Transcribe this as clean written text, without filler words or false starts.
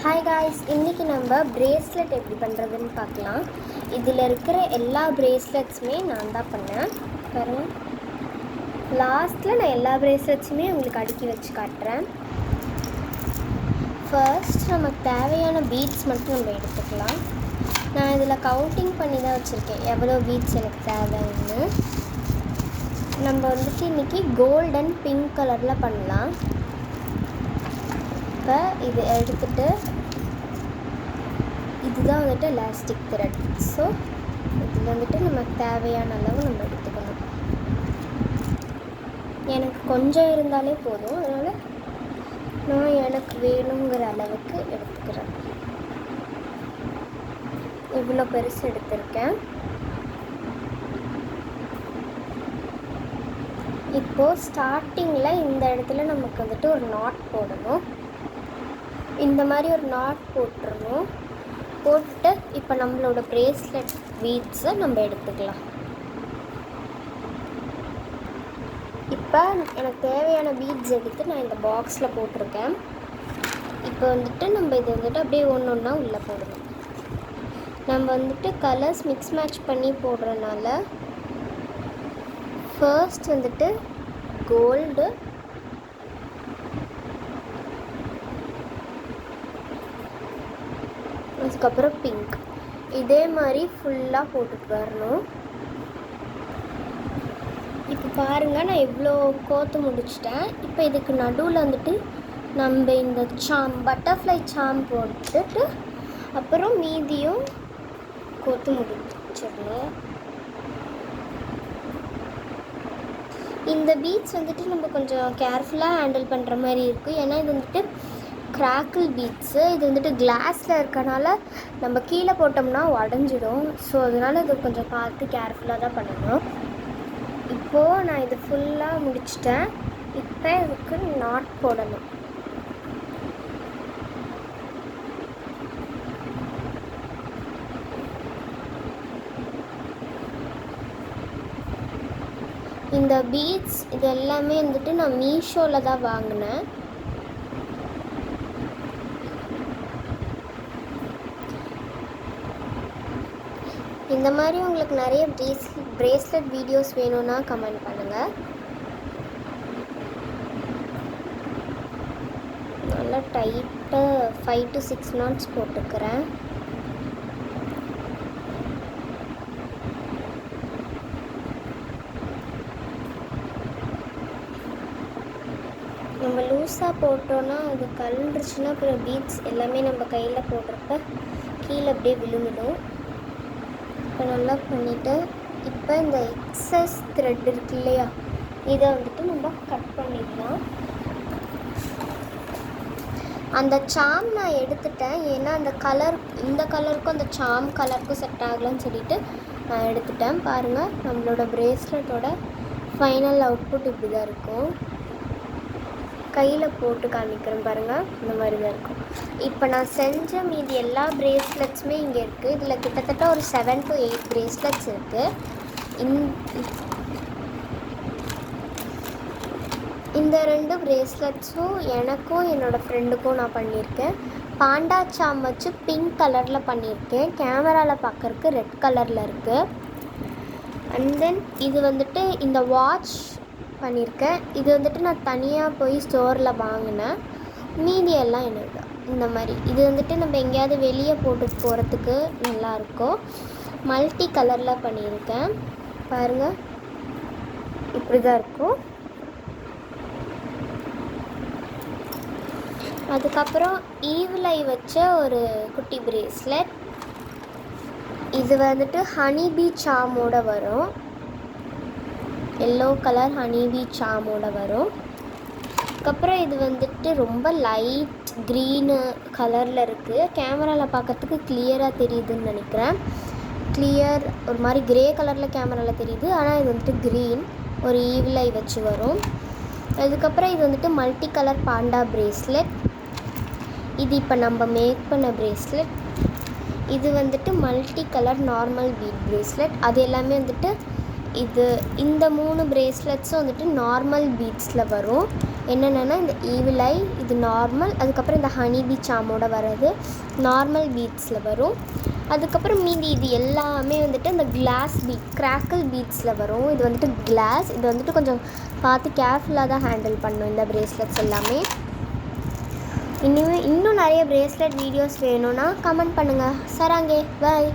Hi guys, இன்றைக்கி நம்ம bracelet எப்படி பண்ணுறதுன்னு பார்க்கலாம். இதில் இருக்கிற எல்லா பிரேஸ்லெட்ஸுமே நான் தான் பண்ணேன். பாருங்கள், லாஸ்ட்டில் நான் எல்லா பிரேஸ்லெட்ஸுமே உங்களுக்கு அடுக்கி வச்சு காட்டுறேன். ஃபர்ஸ்ட் நமக்கு தேவையான பீட்ஸ் மட்டும் நம்ம எடுத்துக்கலாம். நான் இதில் கவுண்டிங் பண்ணி தான் வச்சுருக்கேன் எவ்வளோ பீட்ஸ் எனக்கு தேவைன்னு. நம்ம வந்துட்டு இன்றைக்கி கோல்ட் அண்ட் பிங்க் கலரில் பண்ணலாம். இப்போ இது எடுத்துகிட்டு இதுதான் வந்துட்டு எலாஸ்டிக் த்ரெட். ஸோ இதில் வந்துட்டு நமக்கு தேவையான அளவு நம்ம எடுத்துக்கணும். எனக்கு கொஞ்சம் இருந்தாலே போதும், அதனால் நான் எனக்கு வேணுங்கிற அளவுக்கு எடுத்துக்கிறேன். இவ்வளோ பெருசு எடுத்திருக்கேன். இப்போது ஸ்டார்டிங்கில் இந்த இடத்துல நமக்கு வந்துட்டு ஒரு நாட் போடணும். இந்த மாதிரி ஒரு நாட் போட்டுடணும். போட்டு இப்போ நம்மளோட பிரேஸ்லெட் பீட்ஸை நம்ம எடுத்துக்கலாம். இப்போ எனக்கு தேவையான பீட்ஸ் எடுத்து நான் இந்த பாக்ஸில் போட்டிருக்கேன். இப்போ வந்துட்டு நம்ம இது வந்துட்டு அப்படியே ஒன்று ஒன்றா உள்ளே போடணும். நம்ம வந்துட்டு கலர்ஸ் மிக்ஸ் மேட்ச் பண்ணி போடுறதுனால ஃபர்ஸ்ட் வந்துட்டு கோல்டு, அதுக்கப்புறம் பிங்க், இதே மாதிரி ஃபுல்லாக போட்டுட்டு வரணும். இப்போ பாருங்கள், நான் இவ்வளோ கோத்து முடிச்சிட்டேன். இப்போ இதுக்கு நடுவில் வந்துட்டு நம்ம இந்த பட்டர்ஃப்ளை சாம் போட்டுட்டு அப்புறம் மீதியும் கோத்து முடிச்சிடணும். இந்த பீட்ஸ் வந்துட்டு நம்ம கொஞ்சம் கேர்ஃபுல்லாக ஹேண்டில் பண்ணுற மாதிரி இருக்குது. ஏன்னா இது வந்துட்டு கிராக்கிள் பீட்ஸு. இது வந்துட்டு கிளாஸில் இருக்கனால நம்ம கீழே போட்டோம்னா உடஞ்சிடும். ஸோ அதனால் இது கொஞ்சம் பார்த்து கேர்ஃபுல்லாக தான் பண்ணணும். இப்போது நான் இது ஃபுல்லாக முடிச்சிட்டேன். இப்போ இதுக்கு நாட் போடணும். இந்த பீட்ஸ் இது எல்லாமே வந்துட்டு நான் மீஷோவில் தான் வாங்கினேன். இந்த மாதிரி உங்களுக்கு நிறைய பிரேஸ்லெட் வீடியோஸ் வேணும்னா கமெண்ட் பண்ணுங்கள். நல்லா டைட்டாக 5 to 6 knots போட்டுக்கிறேன். நம்ம லூஸாக போட்டோன்னா அது கலண்டுருச்சுன்னா அப்புறம் பீட்ஸ் எல்லாமே நம்ம கையில் போடுறப்ப கீழே அப்படியே விழுந்துடும். இப்போ நல்லா பண்ணிவிட்டு இப்போ இந்த எக்ஸஸ் த்ரெட் இருக்கு இல்லையா, இதை வந்துட்டு நம்ம கட் பண்ணிடலாம். அந்த சாம் நான் எடுத்துட்டேன். ஏன்னா அந்த கலர் இந்த கலருக்கும் அந்த சாம் கலருக்கும் செட் ஆகலான்னு சொல்லிட்டு நான் எடுத்துட்டேன். பாருங்கள், நம்மளோட பிரேஸ்லெட்டோட ஃபைனல் அவுட்புட் இப்படி தான் இருக்கும். கையில் போட்டு காமிக்கிறேன் பாருங்கள், இந்த மாதிரி தான் இருக்கும். இப்போ நான் செஞ்ச மீதி எல்லா பிரேஸ்லெட்ஸுமே இங்கே இருக்குது. இதில் கிட்டத்தட்ட ஒரு 7 to 8 பிரேஸ்லெட்ஸ் இருக்குது. இந்த 2 பிரேஸ்லெட்ஸும் எனக்கும் என்னோடய ஃப்ரெண்டுக்கும் நான் பண்ணியிருக்கேன். பாண்டா சாம் வச்சு பிங்க் கலரில் பண்ணியிருக்கேன். கேமராவில் பார்க்குறக்கு ரெட் கலரில் இருக்குது. அண்ட் தென் இது வந்துட்டு இந்த வாட்ச் பண்ணியிருக்கேன். இது வந்துட்டு நான் தனியாக போய் ஸ்டோரில் வாங்கினேன். மீதியெல்லாம் என்னது இந்த மாதிரி. இது வந்துட்டு நம்ம எங்கேயாவது வெளியே போட்டு போகிறதுக்கு நல்லாயிருக்கும். மல்டி கலரில் பண்ணியிருக்கேன். பாருங்கள், இப்படி தான் இருக்கும். அதுக்கப்புறம் ஈவில் ஐ வச்ச ஒரு குட்டி பிரேஸ்லெட். இது வந்துட்டு ஹனிபீ சாமோட வரும். எல்லோ கலர் ஹனிபீ சாமோட வரும். அதுக்கப்புறம் இது வந்துட்டு ரொம்ப லைட் க்ரீனு கலரில் இருக்குது. கேமராவில் பார்க்குறதுக்கு கிளியராக தெரியுதுன்னு நினைக்கிறேன். கிளியர் ஒரு மாதிரி க்ரே கலரில் கேமராவில் தெரியுது. ஆனால் இது வந்துட்டு க்ரீன், ஒரு ஈவில் ஐ வச்சு வரும். அதுக்கப்புறம் இது வந்துட்டு மல்டி கலர் பாண்டா பிரேஸ்லெட். இது இப்போ நம்ம மேக் பண்ண பிரேஸ்லெட். இது வந்துட்டு multi colour normal bead bracelet. அது எல்லாமே வந்துட்டு இந்த 3 பிரேஸ்லெட்ஸும் வந்துட்டு நார்மல் பீட்ஸில் வரும். என்னென்னா இந்த ஈவில் ஐ இது நார்மல், அதுக்கப்புறம் இந்த ஹனிபி சாமோட வர்றது நார்மல் பீட்ஸில் வரும். அதுக்கப்புறம் மீதி இது எல்லாமே வந்துட்டு இந்த கிளாஸ் பீட் கிராக்கிள் பீட்ஸில் வரும். இது வந்துட்டு கிளாஸ், இது வந்துட்டு கொஞ்சம் பார்த்து கேர்ஃபுல்லாக தான் ஹேண்டில் பண்ணணும் இந்த ப்ரேஸ்லெட்ஸ் எல்லாமே. இன்னும் நிறைய ப்ரேஸ்லெட் வீடியோஸ் வேணும்னா கமெண்ட் பண்ணுங்கள். சராங்கே பாய்.